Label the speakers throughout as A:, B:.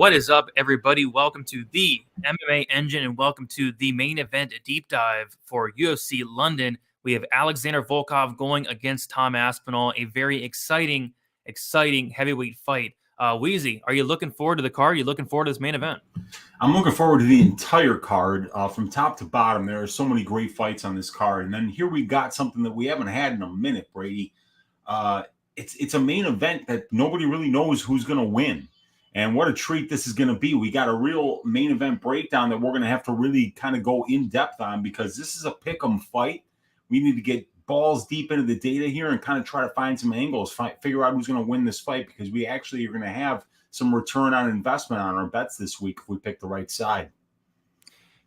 A: What is up, everybody? Welcome to the MMA Engine and welcome to the main event deep dive for UFC London. We have Alexander Volkov going against Tom Aspinall, a very exciting heavyweight fight. Weezy, are you looking forward to the card? Are you looking forward to this main event?
B: I'm looking forward to the entire card from top to bottom. There are so many great fights on this card. And then here we got something that we haven't had in a minute, Brady. It's a main event that nobody really knows who's going to win. And what a treat this is going to be. We got a real main event breakdown that we're going to have to really kind of go in depth on because this is a pick 'em fight. We need to get balls deep into the data here and kind of try to find some angles, figure out who's going to win this fight because we actually are going to have some return on investment on our bets this week if we pick the right side.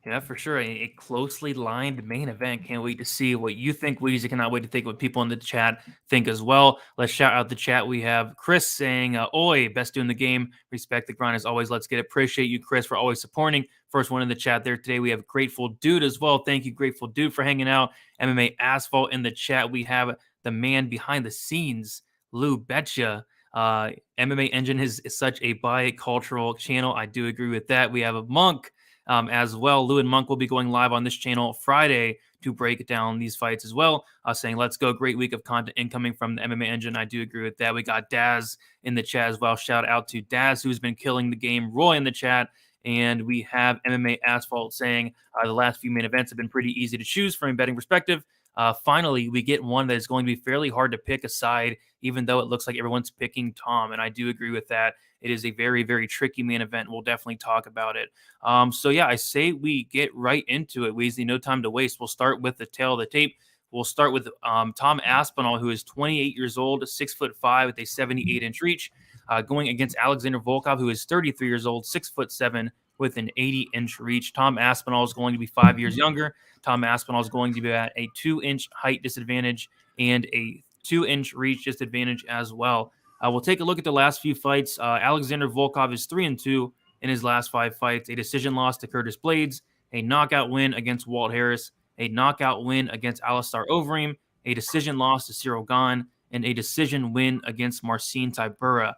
A: Yeah, for sure. A closely lined main event. Can't wait to see what you think, Weezy. Cannot wait to think what people in the chat think as well. Let's shout out the chat. We have Chris saying, Oi, best dude in the game. Respect the grind as always. Let's get it. Appreciate you, Chris, for always supporting. First one in the chat there today. We have Grateful Dude as well. Thank you, Grateful Dude, for hanging out. MMA Asphalt in the chat. We have the man behind the scenes, Lou Betcha. MMA Engine is such a bi-cultural channel. I do agree with that. We have a Monk. As well. Lou and Monk will be going live on this channel Friday to break down these fights as well, saying, let's go. Great week of content incoming from the MMA Engine. I do agree with that. We got Daz in the chat as well. Shout out to Daz, who's been killing the game. Roy in the chat. And we have MMA Asphalt saying the last few main events have been pretty easy to choose from a betting perspective. Finally, we get one that is going to be fairly hard to pick a side, even though it looks like everyone's picking Tom. And I do agree with that. It is a very, very tricky main event. We'll definitely talk about it. So, yeah, I say we get right into it, Weasley. No time to waste. We'll start with the tail of the tape. We'll start with Tom Aspinall, who is 28 years old, 6'5" with a 78-inch reach, going against Alexander Volkov, who is 33 years old, 6'7" with an 80-inch reach. Tom Aspinall is going to be 5 years younger. Tom Aspinall is going to be at a 2-inch height disadvantage and a 2-inch reach disadvantage as well. We'll take a look at the last few fights. Alexander Volkov is 3-2 in his last 5 fights. A decision loss to Curtis Blades, a knockout win against Walt Harris, a knockout win against Alistair Overeem, a decision loss to Cyril Gane, and a decision win against Marcin Tybura.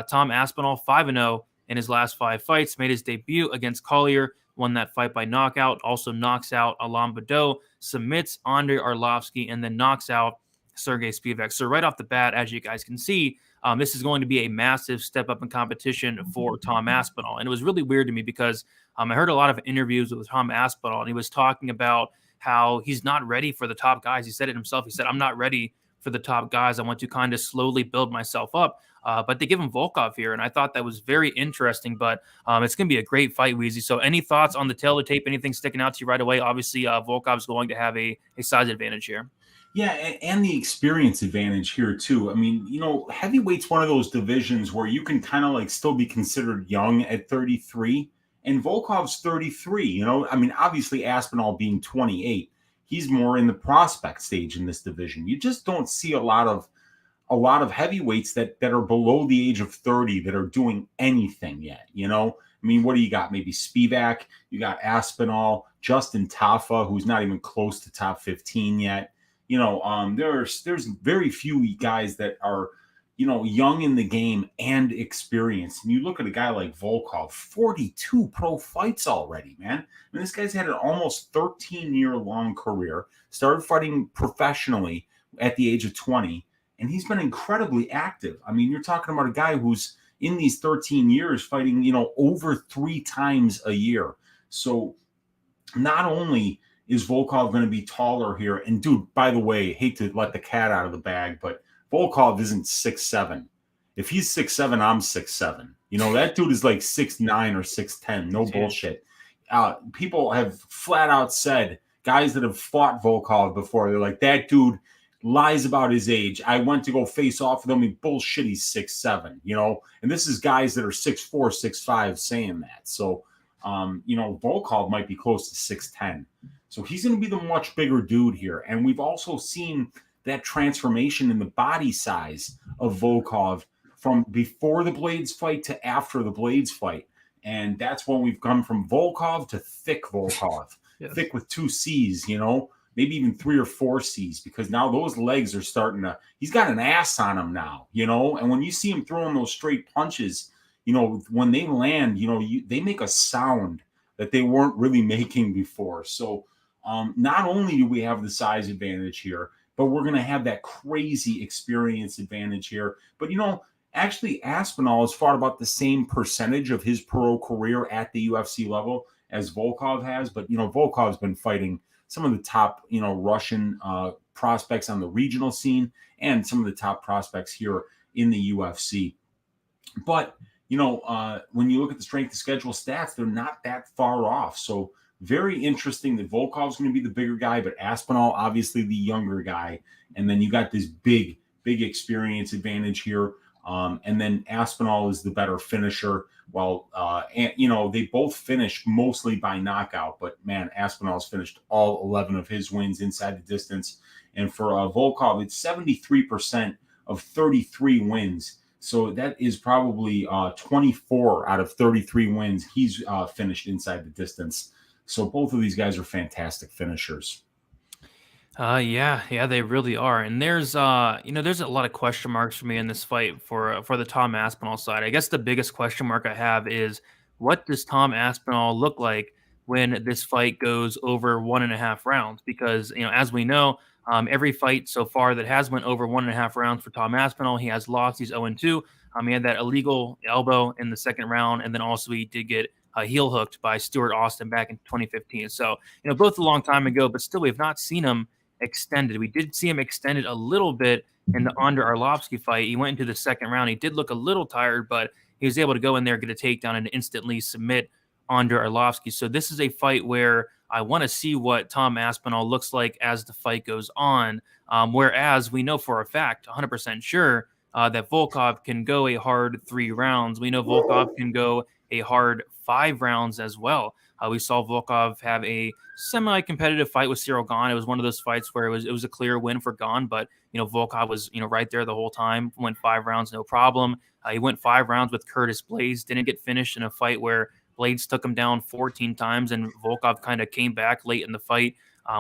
A: Tom Aspinall, 5-0 in his last 5 fights, made his debut against Collier, won that fight by knockout, also knocks out Alain Baudot, submits Andrei Arlovsky, and then knocks out Sergey Spivak. So right off the bat, as you guys can see, this is going to be a massive step up in competition for Tom Aspinall. And it was really weird to me because I heard a lot of interviews with Tom Aspinall, and he was talking about how he's not ready for the top guys. He said it himself. He said, I'm not ready for the top guys. I want to kind of slowly build myself up. But they give him Volkov here, and I thought that was very interesting. But it's going to be a great fight, Weezy. So any thoughts on the tail of the tape? Anything sticking out to you right away? Obviously, Volkov's going to have a size advantage here.
B: Yeah, and the experience advantage here, too. I mean, heavyweight's one of those divisions where you can kind of like still be considered young at 33, and Volkov's 33. I mean, obviously Aspinall being 28, he's more in the prospect stage in this division. You just don't see a lot of heavyweights that are below the age of 30 that are doing anything yet. I mean, what do you got? Maybe Spivak, you got Aspinall, Justin Tafa, who's not even close to top 15 yet. There's very few guys that are, young in the game and experienced. And you look at a guy like Volkov, 42 pro fights already, man. I mean, this guy's had an almost 13-year-long career, started fighting professionally at the age of 20, and he's been incredibly active. I mean, you're talking about a guy who's in these 13 years fighting, over 3 times a year. So not only is Volkov going to be taller here? And dude, by the way, hate to let the cat out of the bag, but Volkov isn't 6'7". If he's 6'7", I'm 6'7". That dude is like 6'9" or 6'10". No bullshit. People have flat out said, guys that have fought Volkov before, they're like, that dude lies about his age. I went to go face off with him. He bullshit. He's 6'7", and this is guys that are 6'4", 6'5" saying that. So, Volkov might be close to 6'10". So he's going to be the much bigger dude here. And we've also seen that transformation in the body size of Volkov from before the Blades fight to after the Blades fight. And that's when we've come from Volkov to thick Volkov. Yes. Thick with 2 C's, maybe even 3 or 4 C's, because now those legs are starting to, he's got an ass on him now, and when you see him throwing those straight punches, when they land, they make a sound that they weren't really making before. So not only do we have the size advantage here, but we're going to have that crazy experience advantage here. But actually, Aspinall has fought about the same percentage of his pro career at the UFC level as Volkov has. But Volkov's been fighting some of the top Russian prospects on the regional scene and some of the top prospects here in the UFC. But when you look at the strength of schedule stats, they're not that far off. So very interesting that Volkov's going to be the bigger guy, but Aspinall obviously the younger guy. And then you got this big experience advantage here. And then Aspinall is the better finisher. While they both finished mostly by knockout, but man, Aspinall's finished all 11 of his wins inside the distance. And for Volkov, it's 73% of 33 wins. So that is probably 24 out of 33 wins he's finished inside the distance. So both of these guys are fantastic finishers.
A: Yeah, they really are. And there's a lot of question marks for me in this fight for the Tom Aspinall side. I guess the biggest question mark I have is, what does Tom Aspinall look like when this fight goes over 1.5 rounds? Because as we know, every fight so far that has went over 1.5 rounds for Tom Aspinall, he has lost. He's 0-2. He had that illegal elbow in the second round, and then also he did get heel hooked by Stuart Austin back in 2015. So both a long time ago, but still we have not seen him extended. We did see him extended a little bit in the Andre Arlovsky fight. He went into the second round. He did look a little tired, but he was able to go in there, get a takedown, and instantly submit Andre Arlovsky. So this is a fight where I want to see what Tom Aspinall looks like as the fight goes on. Whereas we know for a fact, 100% sure, that Volkov can go a hard 3 rounds. We know Volkov can go a hard 5 rounds as well. We saw Volkov have a semi-competitive fight with Cyril Gane. It was one of those fights where it was a clear win for Gane, but Volkov was right there the whole time. Went 5 rounds, no problem. He went 5 rounds with Curtis Blaydes. Didn't get finished in a fight where Blaydes took him down 14 times, and Volkov kind of came back late in the fight.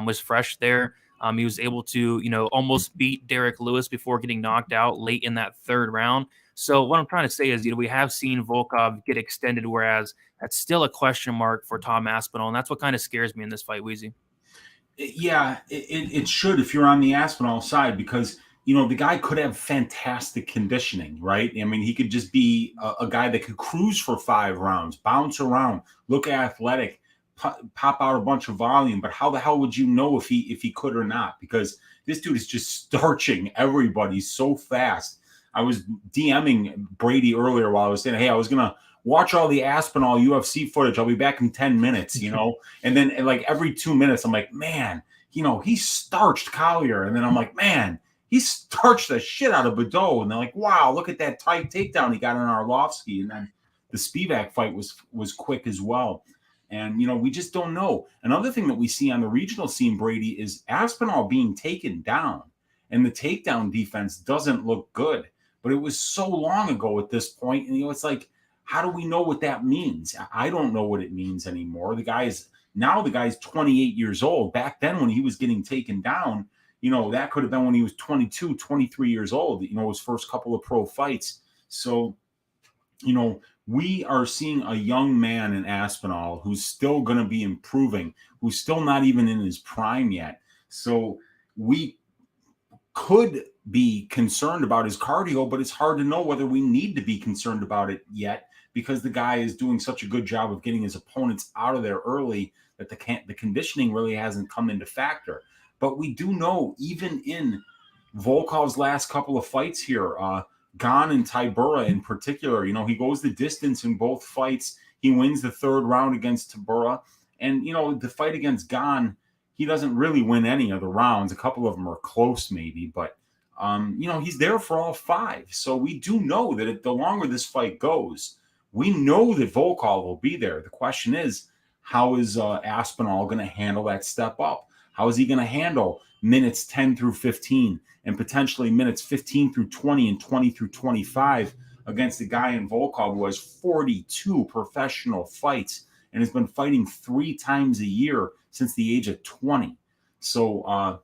A: Was fresh there. He was able to almost beat Derek Lewis before getting knocked out late in that 3rd round. So what I'm trying to say is, we have seen Volkov get extended, whereas that's still a question mark for Tom Aspinall, and that's what kind of scares me in this fight, Weezy.
B: Yeah, it should if you're on the Aspinall side, because the guy could have fantastic conditioning, right? I mean, he could just be a guy that could cruise for 5 rounds, bounce around, look athletic, pop out a bunch of volume. But how the hell would you know if he could or not? Because this dude is just starching everybody so fast. I was DMing Brady earlier while I was saying, hey, I was going to watch all the Aspinall UFC footage. I'll be back in 10 minutes, And then like every 2 minutes, I'm like, man, he starched Collier. And then I'm like, man, he starched the shit out of Badeau. And they're like, wow, look at that tight takedown he got on Arlovsky. And then the Spivak fight was quick as well. And, we just don't know. Another thing that we see on the regional scene, Brady, is Aspinall being taken down. And the takedown defense doesn't look good. But it was so long ago at this point. And, it's like, how do we know what that means? I don't know what it means anymore. The guy's 28 years old. Back then when he was getting taken down, that could have been when he was 22, 23 years old, his first couple of pro fights. So, we are seeing a young man in Aspinall who's still going to be improving, who's still not even in his prime yet. So we could be concerned about his cardio, but it's hard to know whether we need to be concerned about it yet, because the guy is doing such a good job of getting his opponents out of there early that the conditioning really hasn't come into factor. But we do know, even in Volkov's last couple of fights here, Gane and Tybura in particular, he goes the distance in both fights. He wins the 3rd round against Tybura. And, the fight against Gane, he doesn't really win any of the rounds. A couple of them are close maybe, but, he's there for all 5. So we do know that the longer this fight goes, we know that Volkov will be there. The question is, how is Aspinall going to handle that step up? How is he going to handle minutes 10 through 15 and potentially minutes 15 through 20 and 20 through 25 against a guy in Volkov who has 42 professional fights and has been fighting 3 times a year since the age of 20. So,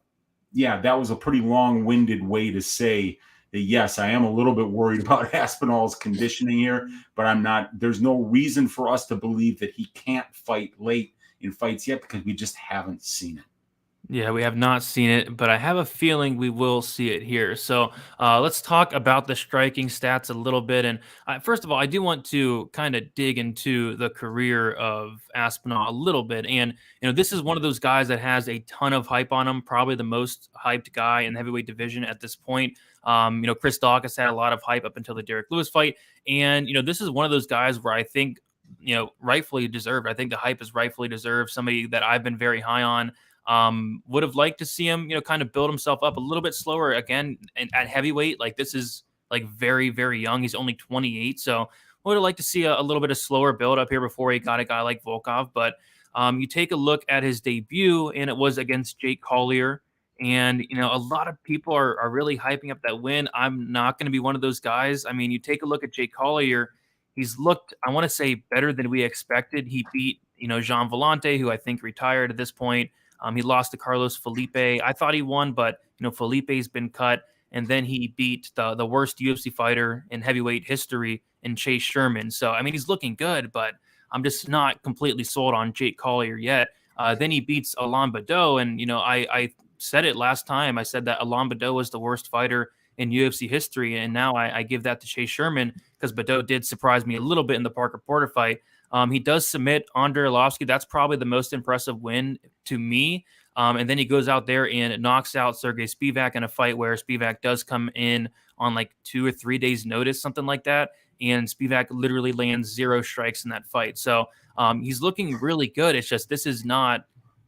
B: that was a pretty long-winded way to say that yes, I am a little bit worried about Aspinall's conditioning here, but I'm not. There's no reason for us to believe that he can't fight late in fights yet because we just haven't seen it.
A: Yeah, we have not seen it, but I have a feeling we will see it here. So let's talk about the striking stats a little bit. And first of all, I do want to kind of dig into the career of Aspinall a little bit. And this is one of those guys that has a ton of hype on him. Probably the most hyped guy in the heavyweight division at this point. Chris Dawkins had a lot of hype up until the Derek Lewis fight, and this is one of those guys where I think rightfully deserved. I think the hype is rightfully deserved. Somebody that I've been very high on. Would have liked to see him, kind of build himself up a little bit slower again at heavyweight. Like this is like very, very young. He's only 28. So would have liked to see a little bit of slower build up here before he got a guy like Volkov. But you take a look at his debut and it was against Jake Collier. And, a lot of people are really hyping up that win. I'm not going to be one of those guys. I mean, you take a look at Jake Collier. He's looked, I want to say, better than we expected. He beat, Jean Vellante, who I think retired at this point. He lost to Carlos Felipe. I thought he won, but Felipe's been cut, and then he beat the worst UFC fighter in heavyweight history in Chase Sherman. So I mean, he's looking good, but I'm just not completely sold on Jake Collier yet. Then he beats Alain Badeau, and I said it last time. I said that Alain Badeau was the worst fighter in UFC history, and now I give that to Chase Sherman because Badeau did surprise me a little bit in the Parker Porter fight. He does submit Andrei Arlovski. That's probably the most impressive win to me. And then he goes out there and knocks out Sergey Spivak in a fight where Spivak does come in on like 2 or 3 days notice, something like that. And Spivak literally lands 0 strikes in that fight. So he's looking really good. It's just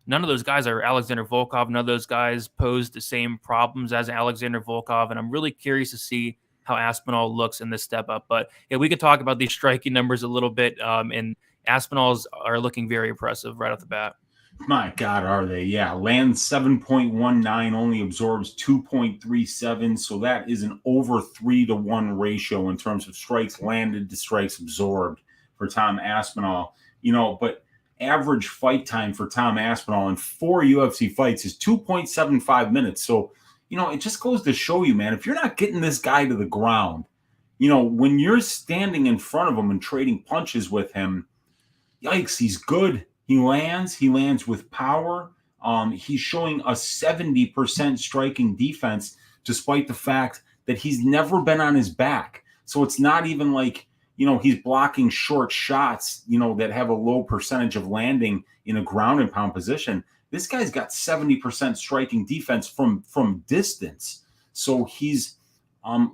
A: none of those guys are Alexander Volkov. None of those guys pose the same problems as Alexander Volkov. And I'm really curious to see how Aspinall looks in this step up. But yeah, we could talk about these striking numbers a little bit. And Aspinall's are looking very impressive right off the bat.
B: My God, are they? Yeah, lands 7.19, only absorbs 2.37. So that is an over 3-to-1 ratio in terms of strikes landed to strikes absorbed for Tom Aspinall. But average fight time for Tom Aspinall in 4 UFC fights is 2.75 minutes. So it just goes to show you, man, if you're not getting this guy to the ground, when you're standing in front of him and trading punches with him, yikes, he's good. He lands with power. He's showing a 70% striking defense, despite the fact that he's never been on his back. So it's not even like, he's blocking short shots, that have a low percentage of landing in a ground and pound position. This guy's got 70% striking defense from distance. So he's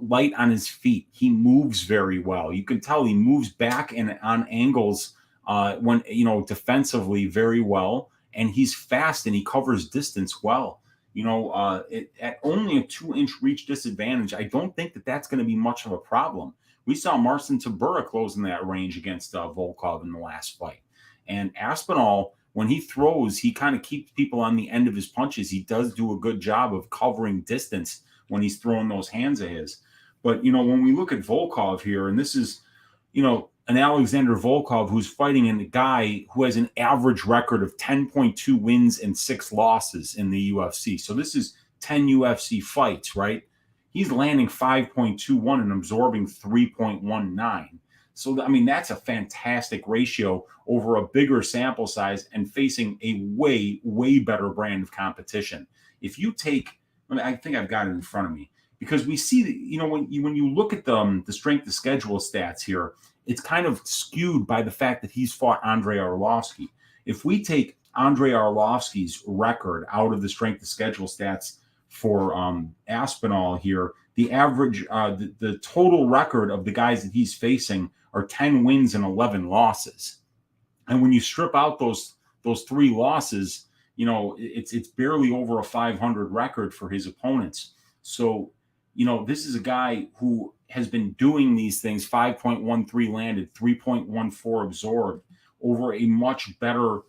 B: light on his feet. He moves very well. You can tell he moves back and on angles when defensively very well. And he's fast and he covers distance well. At only a 2-inch reach disadvantage, I don't think that that's going to be much of a problem. We saw Marcin Tybura closing that range against Volkov in the last fight. And Aspinall, when he throws, he kind of keeps people on the end of his punches. He does do a good job of covering distance when he's throwing those hands of his. But, when we look at Volkov here, and this is, an Alexander Volkov who's fighting a guy who has an average record of 10.2 wins and 6 losses in the UFC. So this is 10 UFC fights, right? He's landing 5.21 and absorbing 3.19. So, that's a fantastic ratio over a bigger sample size and facing a way, way better brand of competition. If you take, I think I've got it in front of me, because we see that, when you look at the strength of schedule stats here, it's kind of skewed by the fact that he's fought Andrei Arlovski. If we take Andrei Arlovski's record out of the strength of schedule stats for Aspinall here, the average, the total record of the guys that he's facing are 10 wins and 11 losses. And when you strip out those 3 losses, it's barely over a 500 record for his opponents. So, this is a guy who has been doing these things, 5.13 landed, 3.14 absorbed, over a much better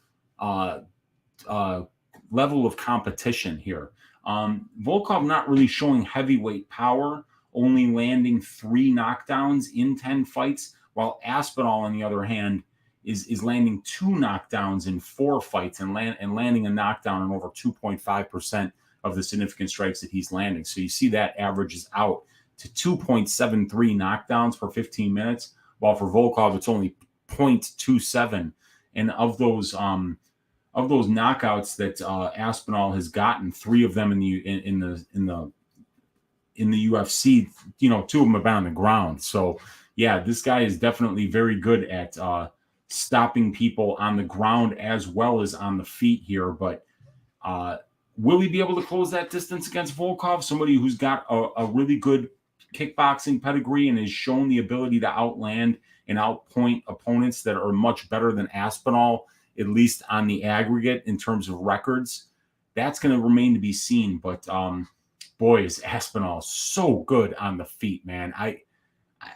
B: level of competition here. Volkov not really showing heavyweight power, only landing 3 knockdowns in 10 fights, while Aspinall, on the other hand, is landing 2 knockdowns in 4 fights and landing a knockdown on over 2.5% of the significant strikes that he's landing. So you see that averages out to 2.73 knockdowns per 15 minutes, while for Volkov it's only 0.27. And of those knockouts that Aspinall has gotten, 3 of them in the UFC, you know, 2 of them have been on the ground. So yeah, this guy is definitely very good at stopping people on the ground as well as on the feet here. But will he be able to close that distance against Volkov? Somebody who's got a really good kickboxing pedigree and has shown the ability to outland and outpoint opponents that are much better than Aspinall, at least on the aggregate in terms of records. That's going to remain to be seen. But boy, is Aspinall so good on the feet, man.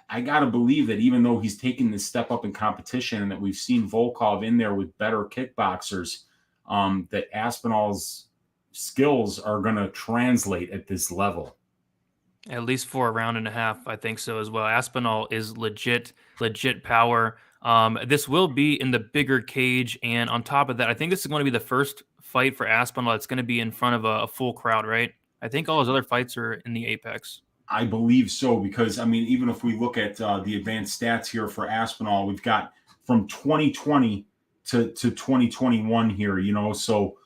B: I got to believe that even though he's taken this step up in competition and that we've seen Volkov in there with better kickboxers, that Aspinall's skills are going to translate at this level.
A: At least for a round and a half, I think so as well. Aspinall is legit power. This will be in the bigger cage, and on top of that, I think this is going to be the first fight for Aspinall that's going to be in front of a full crowd, right? I think all his other fights are in the Apex.
B: I believe so, because, I mean, even if we look at the advanced stats here for Aspinall, we've got from 2020 to 2021 here, you know. So,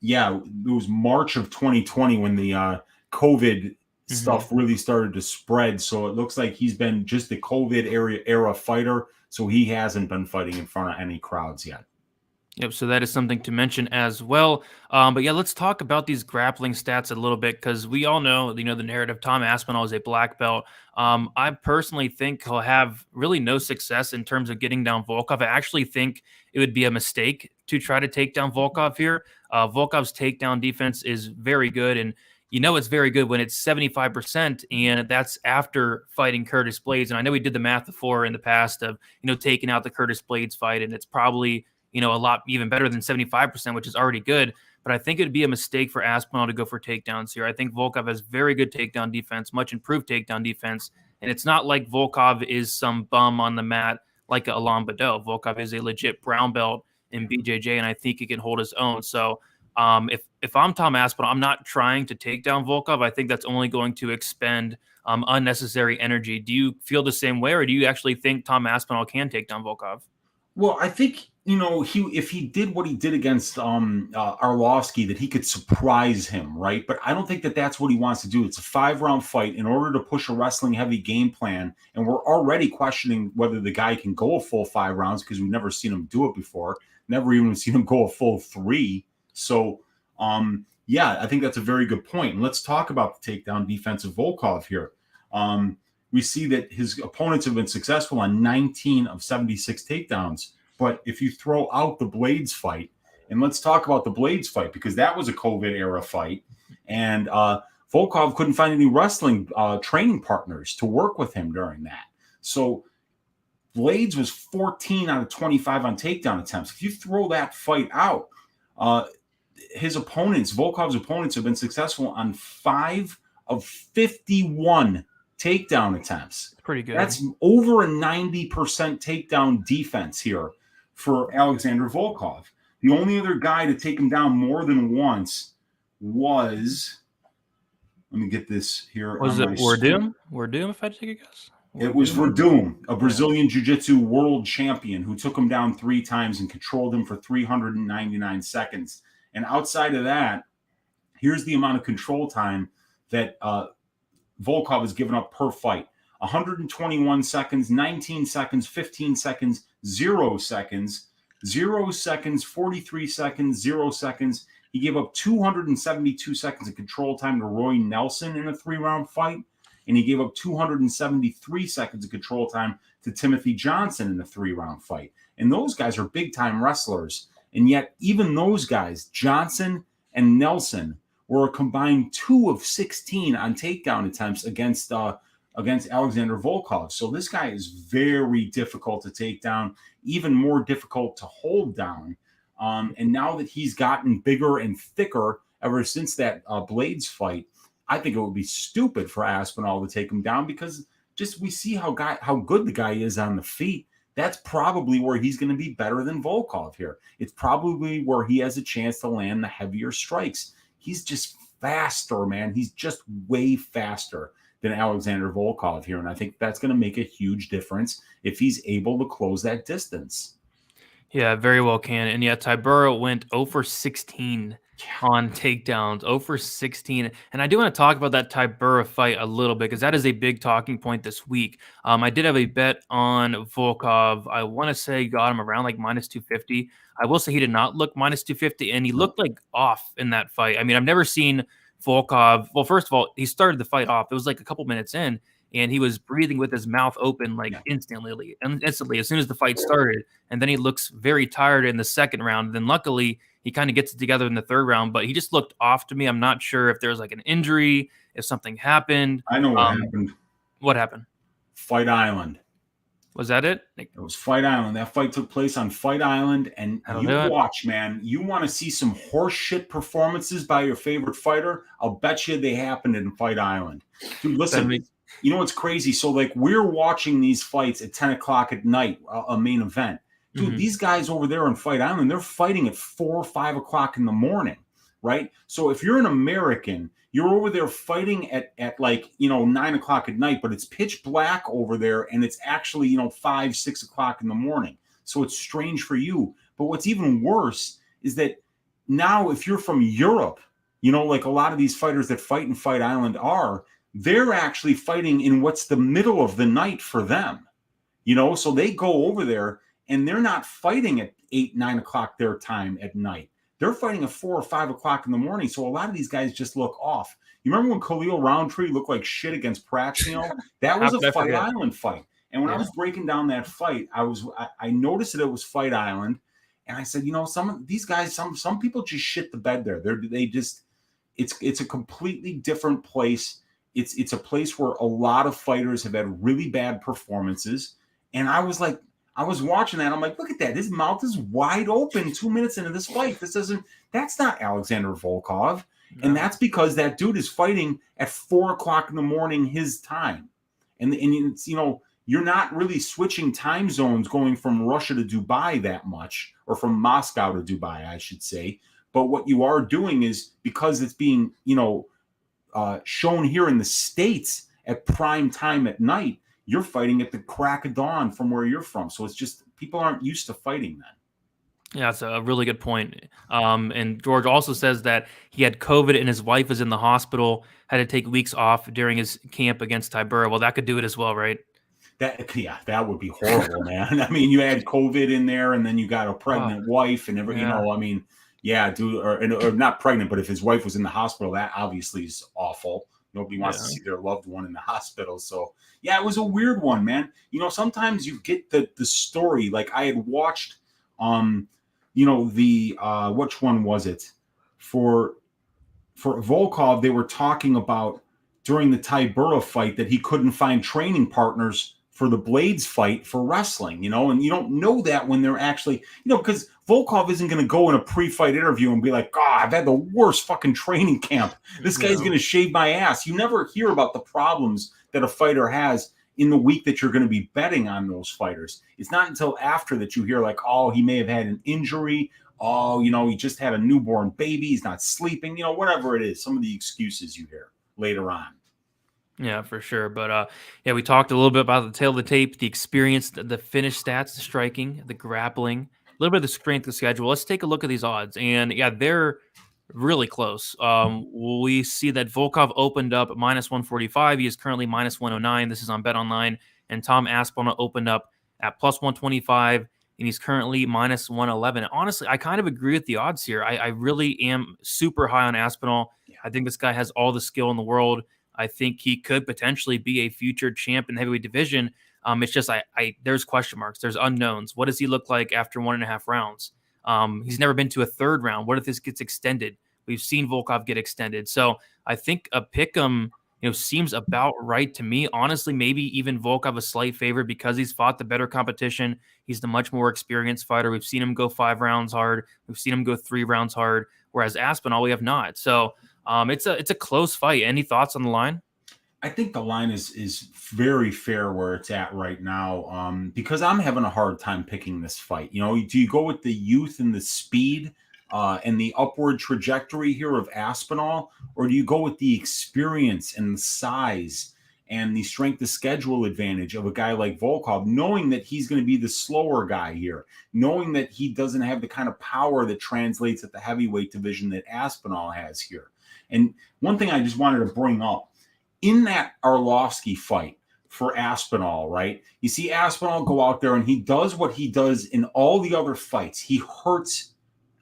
B: yeah, it was March of 2020 when the COVID stuff really started to spread. So it looks like he's been just a COVID era fighter. So he hasn't been fighting in front of any crowds yet.
A: Yep, so that is something to mention as well. But yeah, let's talk about these grappling stats a little bit, because we all know, you know, the narrative. Tom Aspinall is a black belt. I personally think he'll have really no success in terms of getting down Volkov. I actually think it would be a mistake to try to take down Volkov here. Volkov's takedown defense is very good, and you know it's very good when it's 75%, and that's after fighting Curtis Blades. And I know we did the math before in the past of, you know, taking out the Curtis Blades fight, and it's probably, you know, a lot even better than 75%, which is already good. But I think it'd be a mistake for Aspinall to go for takedowns here. I think Volkov has very good takedown defense, much improved takedown defense. And it's not like Volkov is some bum on the mat like Alain Badeau. Volkov is a legit brown belt in BJJ, and I think he can hold his own. So if I'm Tom Aspinall, I'm not trying to take down Volkov. I think that's only going to expend unnecessary energy. Do you feel the same way, or do you actually think Tom Aspinall can take down Volkov?
B: Well, I think, you know, if he did what he did against Arlovsky, that he could surprise him, right? But I don't think that that's what he wants to do. It's a 5-round fight in order to push a wrestling heavy game plan, and we're already questioning whether the guy can go a full 5 rounds because we've never seen him do it before. Never even seen him go a full 3. So, yeah, I think that's a very good point. And let's talk about the takedown defense of Volkov here. We see that his opponents have been successful on 19 of 76 takedowns. But if you throw out the Blades fight, and let's talk about the Blades fight, because that was a COVID era fight, and Volkov couldn't find any wrestling training partners to work with him during that. So Blades was 14 out of 25 on takedown attempts. If you throw that fight out, his opponents, Volkov's opponents, have been successful on 5 of 51 takedown attempts.
A: Pretty good.
B: That's over a 90% takedown defense here for Alexander Volkov. The only other guy to take him down more than once was, let me get this here.
A: Was it Werdum? Werdum, if I take a guess?
B: It was Werdum, a Brazilian Jiu-Jitsu world champion who took him down 3 times and controlled him for 399 seconds. And outside of that, here's the amount of control time that Volkov has given up per fight: 121 seconds, 19 seconds, 15 seconds, 0 seconds, 0 seconds, 43 seconds, 0 seconds. He gave up 272 seconds of control time to Roy Nelson in a 3-round fight, and he gave up 273 seconds of control time to Timothy Johnson in a 3-round fight. And those guys are big-time wrestlers. And yet, even those guys, Johnson and Nelson, were a combined 2 of 16 on takedown attempts against Alexander Volkov. So this guy is very difficult to take down, even more difficult to hold down. And now that he's gotten bigger and thicker ever since that Blades fight, I think it would be stupid for Aspinall to take him down, because just we see how good the guy is on the feet. That's probably where he's going to be better than Volkov here. It's probably where he has a chance to land the heavier strikes. He's just faster, man. He's just way faster than Alexander Volkov here. And I think that's going to make a huge difference if he's able to close that distance.
A: Yeah, very well can. And yeah, Tybura went 0 for 16 on takedowns, 0 for 16. And I do want to talk about that Tybura fight a little bit because that is a big talking point this week. I did have a bet on Volkov. I want to say got him around like minus 250. I will say he did not look minus 250, and he looked like off in that fight. I mean, I've never seen Volkov. Well, first of all, he started the fight off. It was like a couple minutes in, and he was breathing with his mouth open like instantly as soon as the fight started. And then he looks very tired in the second round. Then luckily he kind of gets it together in the third round, but he just looked off to me. I'm not sure if there's like an injury, if something happened.
B: I know what happened.
A: What happened?
B: Fight Island.
A: Was that it?
B: It was Fight Island. That fight took place on Fight Island. And you watch, man, you want to see some horse shit performances by your favorite fighter? I'll bet you they happened in Fight Island. Dude, listen, you know what's crazy? So, like, we're watching these fights at 10 o'clock at night, a main event. Dude, these guys over there on Fight Island, they're fighting at 4 or 5 o'clock in the morning, right? So if you're an American, you're over there fighting at like, 9 o'clock at night, but it's pitch black over there, and it's actually, 5, 6 o'clock in the morning. So it's strange for you. But what's even worse is that now if you're from Europe, like a lot of these fighters that fight in Fight Island they're actually fighting in what's the middle of the night for them, so they go over there and they're not fighting at 8, 9 o'clock their time at night. They're fighting at 4 or 5 o'clock in the morning. So a lot of these guys just look off. You remember when Collier Roundtree looked like shit against Pratchino? That was a Fight Island fight. And when I was breaking down that fight, I noticed that it was Fight Island. And I said, some of these guys, some people just shit the bed there. It's a completely different place. It's a place where a lot of fighters have had really bad performances. And I was watching that. I'm like, look at that. His mouth is wide open 2 minutes into this fight. That's not Alexander Volkov. No. And that's because that dude is fighting at 4 o'clock in the morning, his time. And it's, you're not really switching time zones going from Russia to Dubai that much, or from Moscow to Dubai, I should say. But what you are doing is, because it's being, shown here in the States at prime time at night, you're fighting at the crack of dawn from where you're from. So it's just, people aren't used to fighting then.
A: Yeah, that's a really good point. And George also says that he had COVID and his wife is in the hospital, had to take weeks off during his camp against Tybura. Well, that could do it as well, right?
B: That would be horrible, man. I mean, you had COVID in there, and then you got a pregnant wife, and dude, or not pregnant, but if his wife was in the hospital, that obviously is awful. Nobody wants to see their loved one in the hospital. So, yeah, it was a weird one, man. Sometimes you get the story. Like, I had watched, which one was it? For Volkov, they were talking about during the Tybura fight that he couldn't find training partners for the Blades fight for wrestling, and you don't know that when they're actually, because Volkov isn't going to go in a pre-fight interview and be like, God, I've had the worst fucking training camp. This guy's going to shave my ass. You never hear about the problems that a fighter has in the week that you're going to be betting on those fighters. It's not until after that you hear like, oh, he may have had an injury. Oh, he just had a newborn baby. He's not sleeping, whatever it is. Some of the excuses you hear later on.
A: Yeah, for sure. But we talked a little bit about the tail of the tape, the experience, the finish stats, the striking, the grappling, a little bit of the strength of schedule. Let's take a look at these odds. And yeah, they're really close. We see that Volkov opened up at minus 145. He is currently minus 109. This is on Bet Online. And Tom Aspinall opened up at plus 125, and he's currently minus 111. Honestly, I kind of agree with the odds here. I really am super high on Aspinall. I think this guy has all the skill in the world. I think he could potentially be a future champ in the heavyweight division. It's just there's question marks. There's unknowns. What does he look like after 1.5 rounds? He's never been to a third round. What if this gets extended? We've seen Volkov get extended. So I think a pick'em, seems about right to me. Honestly, maybe even Volkov a slight favorite because he's fought the better competition. He's the much more experienced fighter. We've seen him go 5 rounds hard. We've seen him go 3 rounds hard. Whereas Aspinall, we have not. So it's a close fight. Any thoughts on the line?
B: I think the line is very fair where it's at right now, because I'm having a hard time picking this fight. Do you go with the youth and the speed and the upward trajectory here of Aspinall, or do you go with the experience and the size and the strength of schedule advantage of a guy like Volkov, knowing that he's going to be the slower guy here, knowing that he doesn't have the kind of power that translates at the heavyweight division that Aspinall has here. And one thing I just wanted to bring up, in that Arlovsky fight for Aspinall, right? You see Aspinall go out there and he does what he does in all the other fights. He hurts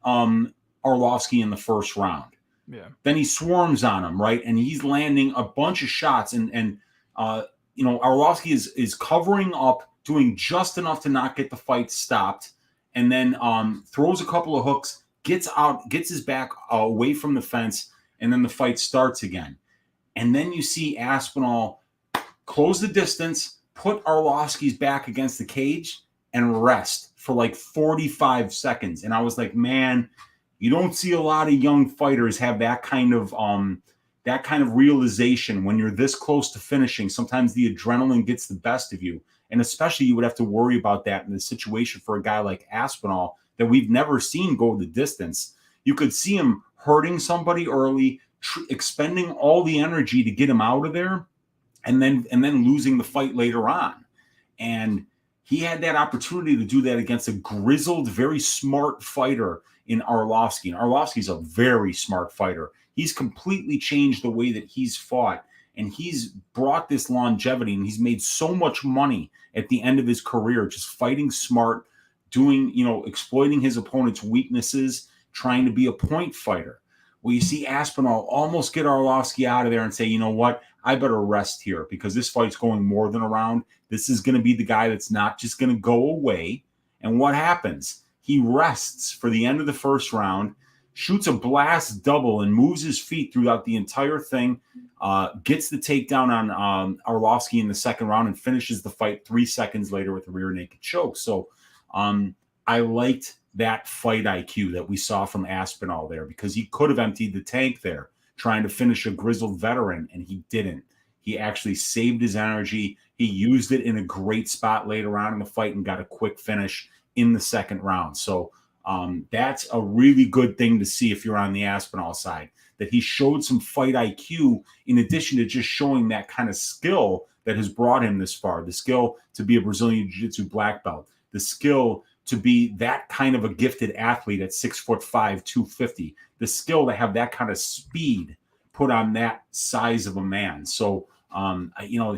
B: Arlovsky in the first round.
A: Yeah.
B: Then he swarms on him, right? And he's landing a bunch of shots. And Arlovsky is covering up, doing just enough to not get the fight stopped, and then throws a couple of hooks, gets his back away from the fence, and then the fight starts again. And then you see Aspinall close the distance, put Arlovsky's back against the cage, and rest for like 45 seconds. And I was like, man, you don't see a lot of young fighters have that kind of realization when you're this close to finishing. Sometimes the adrenaline gets the best of you. And especially you would have to worry about that in the situation for a guy like Aspinall that we've never seen go the distance. You could see him hurting somebody early, expending all the energy to get him out of there, and then losing the fight later on. And he had that opportunity to do that against a grizzled, very smart fighter in Arlovsky. And Arlovsky's a very smart fighter. He's completely changed the way that he's fought, and he's brought this longevity, and he's made so much money at the end of his career just fighting smart, exploiting his opponent's weaknesses, trying to be a point fighter. Well, you see Aspinall almost get Arlovsky out of there and say, you know what, I better rest here because this fight's going more than a round. This is going to be the guy that's not just going to go away. And what happens? He rests for the end of the first round, shoots a blast double and moves his feet throughout the entire thing, gets the takedown on Arlovsky in the second round, and finishes the fight 3 seconds later with a rear naked choke. So I liked that fight IQ that we saw from Aspinall there, because he could have emptied the tank there trying to finish a grizzled veteran, and he didn't. He actually saved his energy. He used it in a great spot later on in the fight and got a quick finish in the second round. So that's a really good thing to see if you're on the Aspinall side, that he showed some fight IQ in addition to just showing that kind of skill that has brought him this far, the skill to be a Brazilian Jiu-Jitsu black belt, the skill to be that kind of a gifted athlete at 6'5", 250, the skill to have that kind of speed put on that size of a man. So,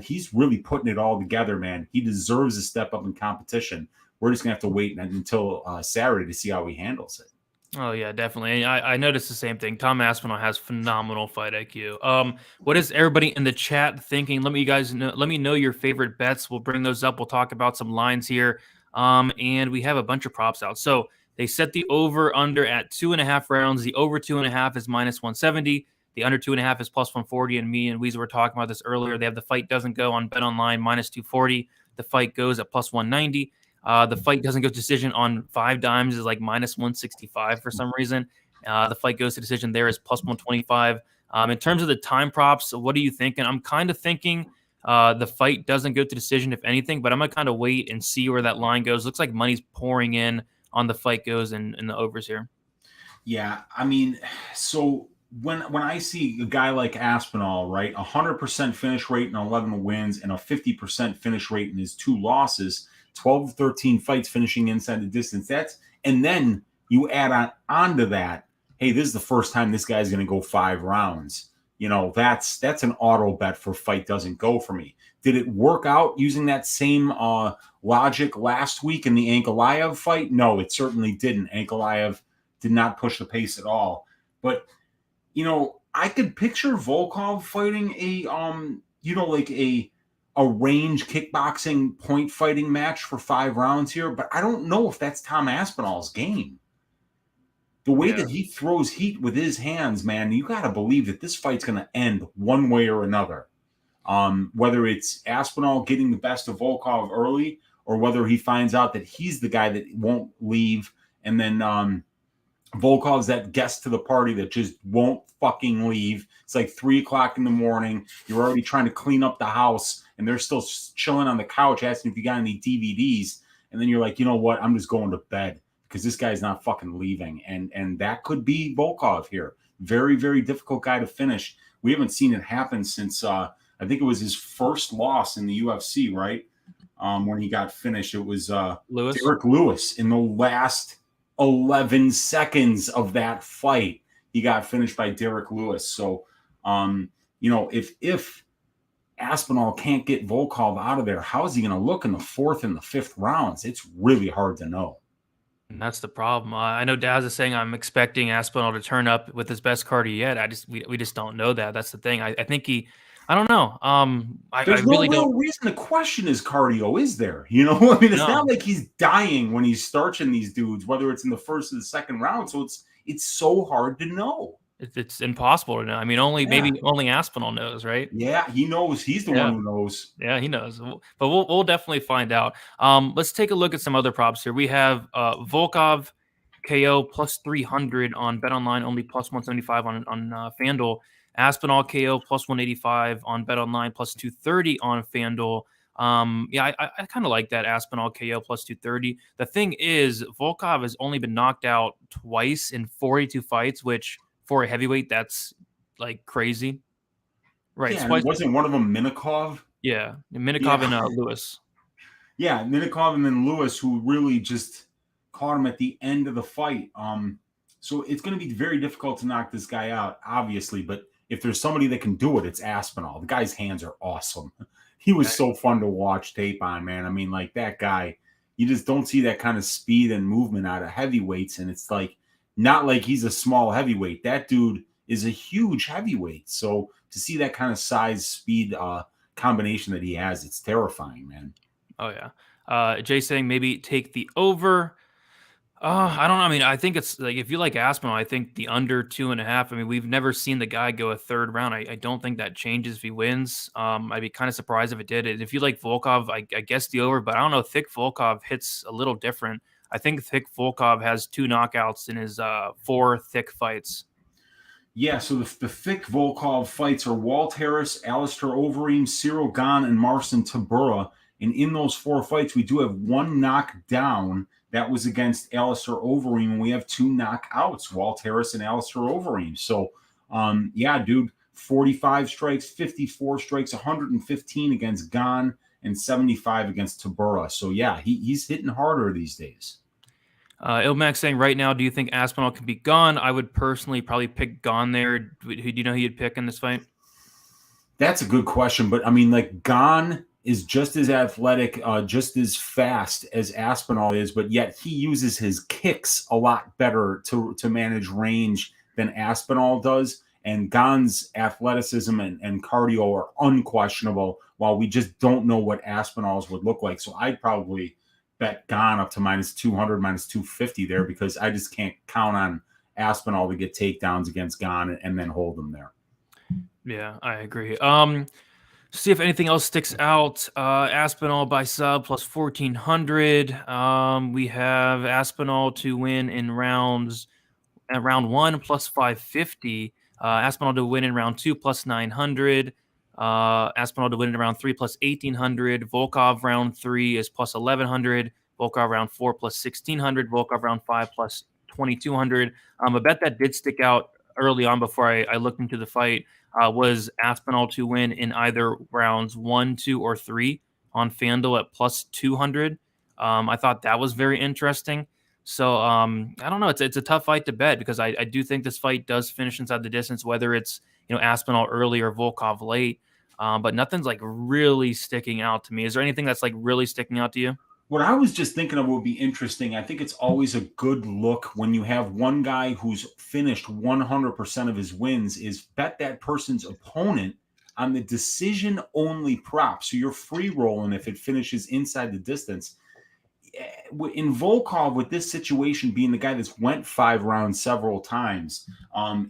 B: he's really putting it all together, man. He deserves a step up in competition. We're just gonna have to wait until Saturday to see how he handles it.
A: Oh yeah, definitely. I noticed the same thing. Tom Aspinall has phenomenal fight IQ. What is everybody in the chat thinking? Let me know your favorite bets. We'll bring those up. We'll talk about some lines here. And we have a bunch of props out. So they set the over under at 2.5 rounds. The over 2.5 is -170. The under 2.5 is +140. And me and Weezer were talking about this earlier. They have the fight doesn't go on Bet Online -240. The fight goes at +190. The fight doesn't go to decision on 5 dimes is like -165 for some reason. The fight goes to decision there is +125. In terms of the time props, what are you thinking? I'm kind of thinking the fight doesn't go to decision, if anything, but I'm going to kind of wait and see where that line goes. Looks like money's pouring in on the fight goes in the overs here.
B: Yeah, I mean, so when I see a guy like Aspinall, right, 100% finish rate and 11 wins and a 50% finish rate in his 2 losses, 12, 13 fights finishing inside the distance. And then you add on to that, hey, this is the first time this guy's going to go 5 rounds. That's an auto bet for fight doesn't go for me. Did it work out using that same logic last week in the Ankalaev fight? No, it certainly didn't. Ankalaev did not push the pace at all. But, I could picture Volkov fighting a range kickboxing point fighting match for 5 rounds here, but I don't know if that's Tom Aspinall's game. The way that he throws heat with his hands, man, you got to believe that this fight's going to end one way or another. Whether it's Aspinall getting the best of Volkov early, or whether he finds out that he's the guy that won't leave, and then Volkov's that guest to the party that just won't fucking leave. It's like 3 o'clock in the morning. You're already trying to clean up the house, and they're still chilling on the couch asking if you got any DVDs. And then you're like, you know what? I'm just going to bed because this guy's not fucking leaving. And that could be Volkov here. Very, very difficult guy to finish. We haven't seen it happen since I I think it was his first loss in the UFC, right? When he got finished, it was
A: Lewis.
B: Derek Lewis in the last 11 seconds of that fight. He got finished by Derek Lewis. So, if Aspinall can't get Volkov out of there, how is he going to look in the fourth and the fifth rounds? It's really hard to know.
A: And that's the problem. I know Daz is saying I'm expecting Aspinall to turn up with his best cardio yet. We just don't know that. That's the thing. I think I don't know. I
B: There's no
A: really
B: real
A: don't
B: reason to question his cardio, is there? I mean, it's not
A: know.
B: like he's dying when he's starching these dudes, whether it's in the first or the second round. So it's so hard to know.
A: It's impossible to know. I mean,
B: Yeah.
A: maybe only Aspinall knows, right?
B: Yeah, he knows. He's the one
A: Yeah.
B: who knows.
A: Yeah, he knows. But we'll definitely find out. Let's take a look at some other props here. We have Volkov KO plus 300 on BetOnline, only plus 175 on FanDuel. Aspinall KO plus 185 on BetOnline, plus 230 on FanDuel. Yeah, I kind of like that Aspinall KO plus 230. The thing is, Volkov has only been knocked out twice in 42 fights, which for a heavyweight, that's like crazy. Right,
B: Yeah, and
A: twice.
B: wasn't one of them Minikov?
A: Yeah, Minikov
B: Yeah.
A: and Lewis.
B: Yeah, Minikov and then Lewis, who really just caught him at the end of the fight. So it's going to be very difficult to knock this guy out, obviously. But if there's somebody that can do it, it's Aspinall. The guy's hands are awesome. He was so fun to watch tape on, man. I mean, like that guy, you just don't see that kind of speed and movement out of heavyweights. And it's like, not like he's a small heavyweight. That dude is a huge heavyweight. So to see that kind of size, speed combination that he has, it's terrifying, man.
A: Oh yeah. Jay saying maybe take the over. I don't know. I mean, I think it's like if you like Aspinall, I think the under 2.5. I mean, we've never seen the guy go a third round. I don't think that changes if he wins. I'd be kind of surprised if it did. And if you like Volkov, I guess the over, but I don't know. Thick Volkov hits a little different. I think Thick Volkov has 2 knockouts in his 4 thick fights.
B: Yeah, so the thick Volkov fights are Walt Harris, Alistair Overeem, Cyril Gahn, and Marcin Tybura. And in those 4 fights, we do have 1 knockdown. That was against Alistair Overeem, and we have 2 knockouts, Walt Harris and Alistair Overeem. So, yeah, dude, 45 strikes, 54 strikes, 115 against Gahn, and 75 against Tybura. So, yeah, he's hitting harder these days.
A: Ilmax saying right now, do you think Aspinall can be gone? I would personally probably pick Gone there. Who do you know who you'd pick in this fight?
B: That's a good question, but I mean, like Gahn is just as athletic, just as fast as Aspinall is, but yet he uses his kicks a lot better to manage range than Aspinall does. And Gahn's athleticism and cardio are unquestionable, while we just don't know what Aspinall's would look like. So I'd probably bet Gahn up to minus 200, minus 250 there, because I just can't count on Aspinall to get takedowns against Gahn and then hold them there.
A: Yeah, I agree. See if anything else sticks out. Aspinall by sub plus 1400. We have Aspinall to win in round 1 plus 550. Aspinall to win in round 2 plus 900. Aspinall to win in round 3 plus 1800. Volkov round 3 is plus 1100. Volkov round 4 plus 1600. Volkov round 5 plus 2200. A bet that did stick out early on before I looked into the fight was Aspinall to win in either rounds 1, 2, or 3 on FanDuel at plus 200. I thought that was very interesting. So I don't know. It's a tough fight to bet, because I do think this fight does finish inside the distance, whether it's Aspinall early or Volkov late. But nothing's like really sticking out to me. Is there anything that's like really sticking out to you?
B: What I was just thinking of would be interesting. I think it's always a good look when you have one guy who's finished 100% of his wins, is bet that person's opponent on the decision only prop. So you're free rolling if it finishes inside the distance. In Volkov, with this situation being the guy that's went 5 rounds several times,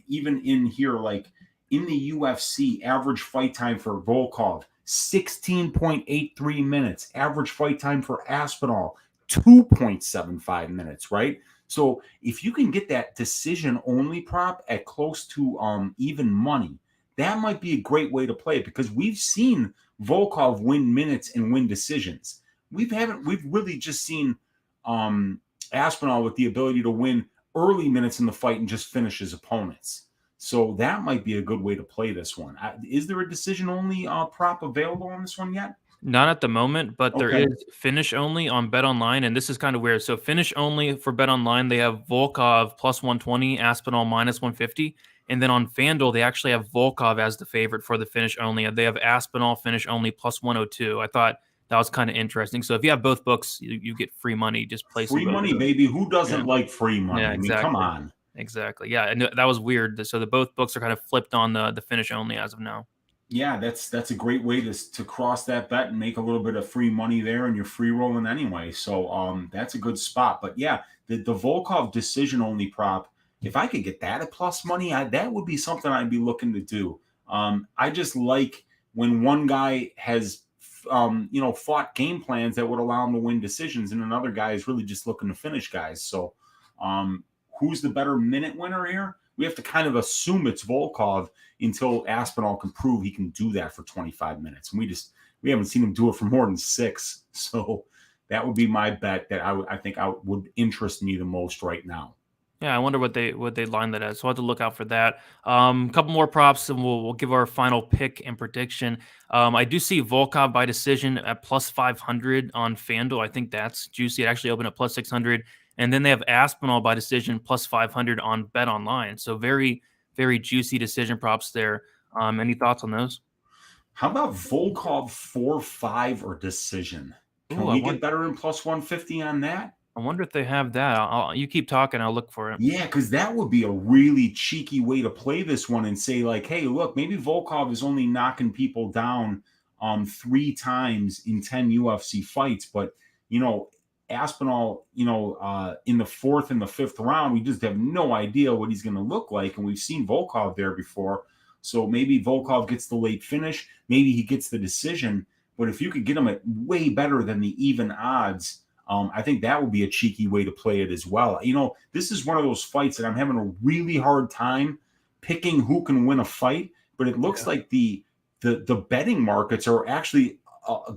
B: even in here, like in the UFC, average fight time for Volkov, 16.83 minutes. Average fight time for Aspinall, 2.75 minutes, right? So if you can get that decision only prop at close to even money, that might be a great way to play it, because we've seen Volkov win minutes and win decisions. We've really just seen Aspinall with the ability to win early minutes in the fight and just finish his opponents. So that might be a good way to play this one. Is there a decision only prop available on this one yet?
A: Not at the moment, but there
B: Okay.
A: is finish only on Bet Online, and this is kind of weird. So finish only for Bet Online, they have Volkov plus 120, Aspinall minus 150, and then on FanDuel they actually have Volkov as the favorite for the finish only. They have Aspinall finish only plus 102. I thought that was kind of interesting. So if you have both books, you get free money just placing
B: Free
A: both of
B: money,
A: those.
B: baby. Who
A: Yeah,
B: doesn't like free
A: yeah,
B: money? I mean, come
A: exactly,
B: on.
A: exactly. Yeah, and that was weird. So the both books are kind of flipped on the finish only as of now.
B: Yeah, that's a great way to cross that bet and make a little bit of free money there, and you're free rolling anyway. So that's a good spot. But yeah, the Volkov decision only prop, if I could get that at plus money, that would be something I'd be looking to do. I just like when one guy has fought game plans that would allow him to win decisions, and another guy is really just looking to finish guys. So um, who's the better minute winner here? We have to kind of assume it's Volkov until Aspinall can prove he can do that for 25 minutes. And we haven't seen him do it for more than 6. So that would be my bet that I think would interest me the most right now.
A: Yeah, I wonder what they line that as. So I'll have to look out for that. A couple more props, and we'll give our final pick and prediction. I do see Volkov by decision at plus 500 on FanDuel. I think that's juicy. It actually opened at plus 600, and then they have Aspinall by decision plus 500 on Bet Online. So very juicy decision props there. Any thoughts on those?
B: How about Volkov 4-5 or decision? Can
A: Ooh,
B: we get better than plus 150 on that?
A: I wonder if they have that. You keep talking. I'll look for it.
B: Yeah, because that would be a really cheeky way to play this one and say, like, hey, look, maybe Volkov is only knocking people down 3 times in 10 UFC fights, but Aspinall, in the 4th and the 5th round, we just have no idea what he's going to look like, and we've seen Volkov there before. So maybe Volkov gets the late finish, maybe he gets the decision, but if you could get him at way better than the even odds, I think that would be a cheeky way to play it as well. This is one of those fights that I'm having a really hard time picking who can win a fight, but it looks like the betting markets are actually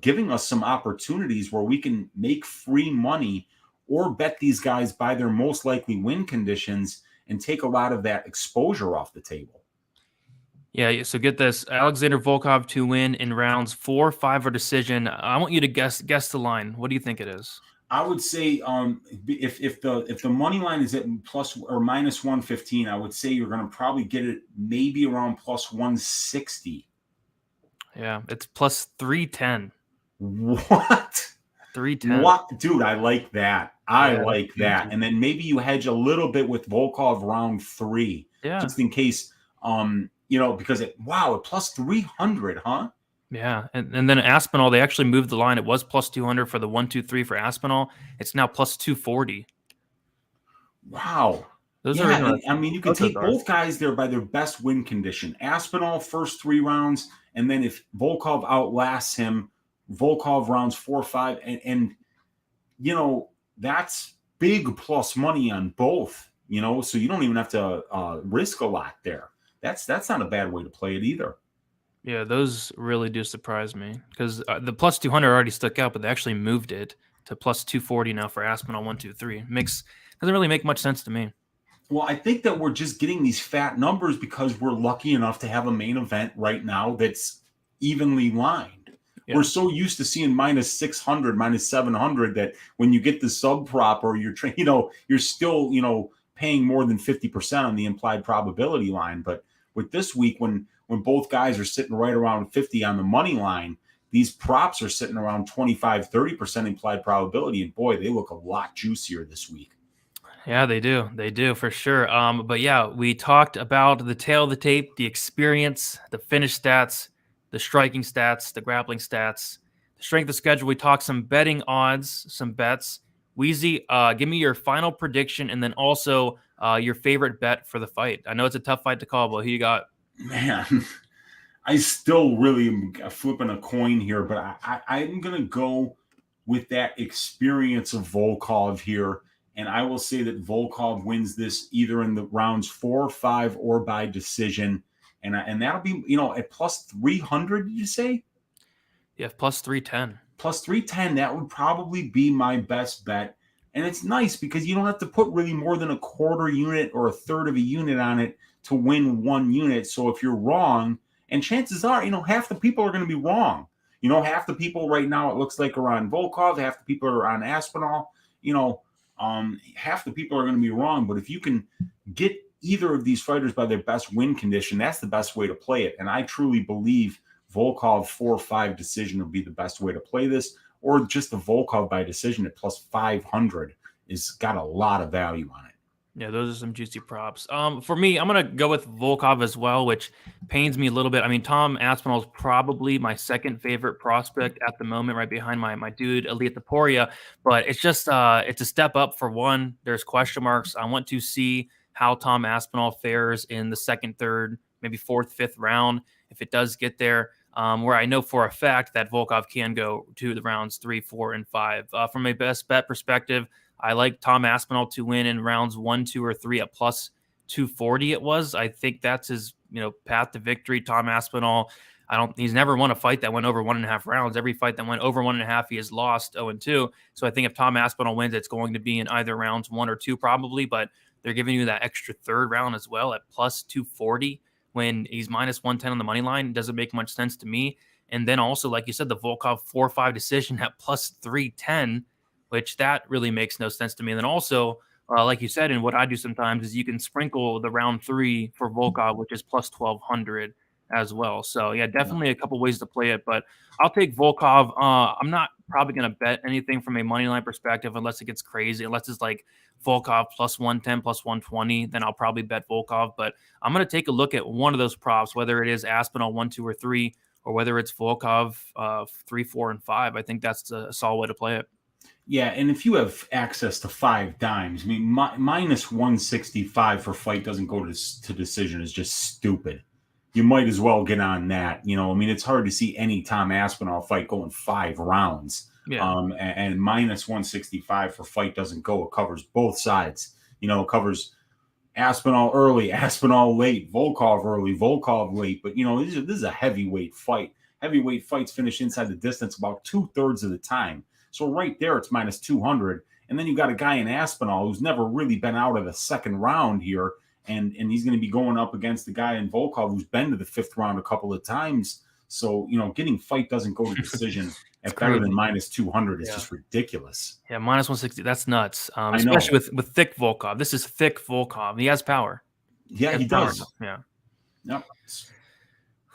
B: giving us some opportunities where we can make free money or bet these guys by their most likely win conditions and take a lot of that exposure off the table.
A: Yeah, so get this: Alexander Volkov to win in rounds 4, 5, or decision. I want you to guess the line. What do you think it is?
B: I would say if the money line is at plus or minus 115, I would say you're going to probably get it maybe around plus 160.
A: Yeah, it's plus 310.
B: What?
A: 310.
B: What, dude? I like that. I
A: Yeah,
B: like that. And then maybe you hedge a little bit with Volkov round 3,
A: yeah,
B: just in case. Because at plus 300, huh?
A: yeah. And then Aspinall, they actually moved the line. It was plus 200 for the 1, 2, 3 for Aspinall. It's now plus 240.
B: Wow.
A: Those
B: Yeah,
A: are.
B: I mean, you can take both guys there by their best win condition. Aspinall first 3 rounds, and then if Volkov outlasts him, Volkov rounds 4, 5, and that's big plus money on both. So you don't even have to risk a lot there. That's not a bad way to play it either.
A: Yeah, those really do surprise me because the plus 200 already stuck out, but they actually moved it to plus 240 now for Aspinall 1, 2, 3. Doesn't really make much sense to me.
B: Well, I think that we're just getting these fat numbers because we're lucky enough to have a main event right now that's evenly lined. Yeah. We're so used to seeing minus 600, minus 700 that when you get the sub prop or you're still, paying more than 50% on the implied probability line. But with this week, when both guys are sitting right around 50 on the money line, these props are sitting around 25, 30% implied probability. And boy, they look a lot juicier this week.
A: Yeah, they do. They do for sure. But yeah, we talked about the tail of the tape, the experience, the finish stats, the striking stats, the grappling stats, the strength of schedule. We talked some betting odds, some bets. Wheezy, give me your final prediction and then also your favorite bet for the fight. I know it's a tough fight to call, but who you got?
B: Man, I still really am flipping a coin here, but I'm going to go with that experience of Volkov here. And I will say that Volkov wins this either in the rounds 4, 5, or by decision. And that'll be, at plus 300, did you say?
A: Yeah, plus 310.
B: Plus 310, that would probably be my best bet. And it's nice because you don't have to put really more than a quarter unit or a third of a unit on it to win 1 unit. So if you're wrong, and chances are, half the people are going to be wrong. Half the people right now, it looks like, are on Volkov. Half the people are on Aspinall. Half the people are going to be wrong. But if you can get either of these fighters by their best win condition, that's the best way to play it. And I truly believe Volkov 4-5 decision would be the best way to play this, or just the Volkov by decision at plus 500 is got a lot of value on it.
A: Yeah, those are some juicy props. For me, I'm gonna go with Volkov as well, which pains me a little bit. I mean, Tom Aspinall is probably my second favorite prospect at the moment, right behind my dude Elite Taporia. But it's just it's a step up for one. There's question marks. I want to see how Tom Aspinall fares in the second, third, maybe fourth, fifth round if it does get there. Where I know for a fact that Volkov can go to the rounds 3, 4, and 5. From a best bet perspective, I like Tom Aspinall to win in rounds 1, 2, or 3 at plus 240. It was. I think that's his path to victory. Tom Aspinall. He's never won a fight that went over 1.5 rounds. Every fight that went over 1.5, he has lost 0-2. So I think if Tom Aspinall wins, it's going to be in either rounds 1 or 2 probably. But they're giving you that extra third round as well at plus 240 when he's minus 110 on the money line. It doesn't make much sense to me. And then also, like you said, the Volkov 4-5 decision at plus 310, which that really makes no sense to me. And then also, like you said, and what I do sometimes is you can sprinkle the round 3 for Volkov, which is plus 1,200 as well. So yeah, definitely a couple ways to play it, but I'll take Volkov. I'm not probably going to bet anything from a money line perspective unless it gets crazy, unless it's like Volkov plus 110, plus 120, then I'll probably bet Volkov. But I'm going to take a look at one of those props, whether it is Aspinall 1, 2, or 3, or whether it's Volkov 3, 4, and 5. I think that's a solid way to play it.
B: Yeah, and if you have access to 5 dimes, I mean, minus 165 for fight doesn't go to decision is just stupid. You might as well get on that. I mean, it's hard to see any Tom Aspinall fight going 5 rounds.
A: Yeah.
B: And minus 165 for fight doesn't go. It covers both sides. It covers Aspinall early, Aspinall late, Volkov early, Volkov late. But, this is a heavyweight fight. Heavyweight fights finish inside the distance about 2/3 of the time. So right there, it's minus 200. And then you got a guy in Aspinall who's never really been out of the second round here. And he's going to be going up against the guy in Volkov who's been to the 5th round a couple of times. So, getting fight doesn't go to decision at better than minus 200 is just ridiculous.
A: Yeah, minus 160. That's nuts. Especially with thick Volkov. This is thick Volkov. He has power.
B: Yeah, he does.
A: Yeah.
B: Yep.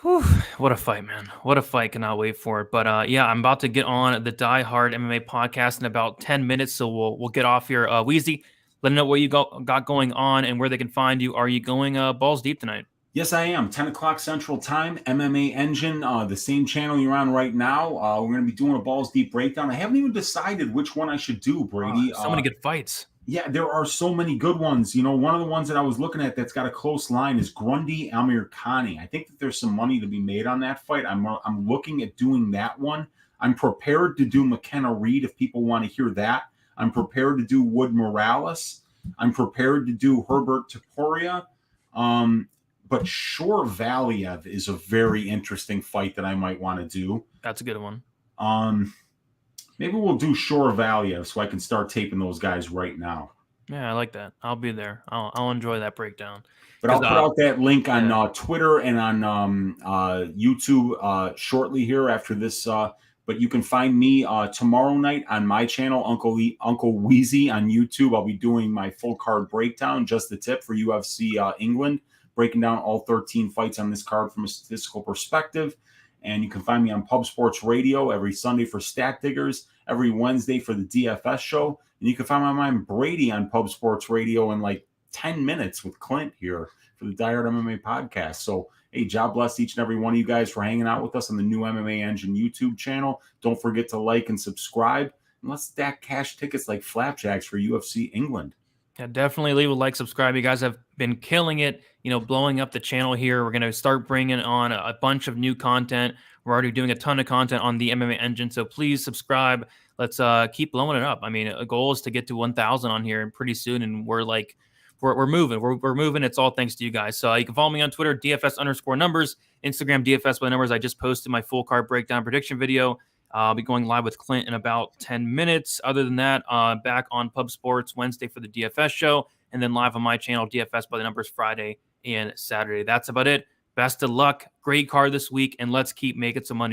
A: Whew, what a fight, man. What a fight. Cannot wait for it. But yeah, I'm about to get on the Die Hard MMA podcast in about 10 minutes. So we'll get off here. Weezy, let them know what you got going on and where they can find you. Are you going balls deep tonight?
B: Yes, I am. 10 o'clock Central Time, MMA Engine, the same channel you're on right now. We're going to be doing a balls deep breakdown. I haven't even decided which one I should do, Brady.
A: So many good fights.
B: Yeah, there are so many good ones. One of the ones that I was looking at that's got a close line is Grundy Amirkhani. I think that there's some money to be made on that fight. I'm looking at doing that one. I'm prepared to do McKenna Reed if people want to hear that. I'm prepared to do Wood Morales. I'm prepared to do Herbert Taporia. But Shore Valiev is a very interesting fight that I might want to do.
A: That's a good one.
B: Maybe we'll do Shore Valiev so I can start taping those guys right now.
A: Yeah, I like that. I'll be there. I'll enjoy that breakdown.
B: But I'll put out that link on Twitter and on YouTube shortly here after this. But you can find me tomorrow night on my channel, Uncle Weezy on YouTube. I'll be doing my full card breakdown, just the tip for UFC England, breaking down all 13 fights on this card from a statistical perspective. And you can find me on Pub Sports Radio every Sunday for Stat Diggers, every Wednesday for the DFS show. And you can find my man Brady on Pub Sports Radio in like 10 minutes with Clint here for the Die Hard MMA podcast. So, hey, God bless each and every one of you guys for hanging out with us on the new MMA Engine YouTube channel. Don't forget to like and subscribe. And let's stack cash tickets like flapjacks for UFC England.
A: Yeah, definitely leave a like, subscribe. You guys have been killing it, blowing up the channel here. We're going to start bringing on a bunch of new content. We're already doing a ton of content on the MMA Engine, so please subscribe. Let's keep blowing it up. I mean, a goal is to get to 1,000 on here pretty soon, and we're moving. We're moving. It's all thanks to you guys. So you can follow me on Twitter, DFS_numbers, Instagram, DFS by numbers. I just posted my full card breakdown prediction video. I'll be going live with Clint in about 10 minutes. Other than that, back on Pub Sports Wednesday for the DFS show, and then live on my channel, DFS by the numbers, Friday and Saturday. That's about it. Best of luck. Great card this week, and let's keep making some money.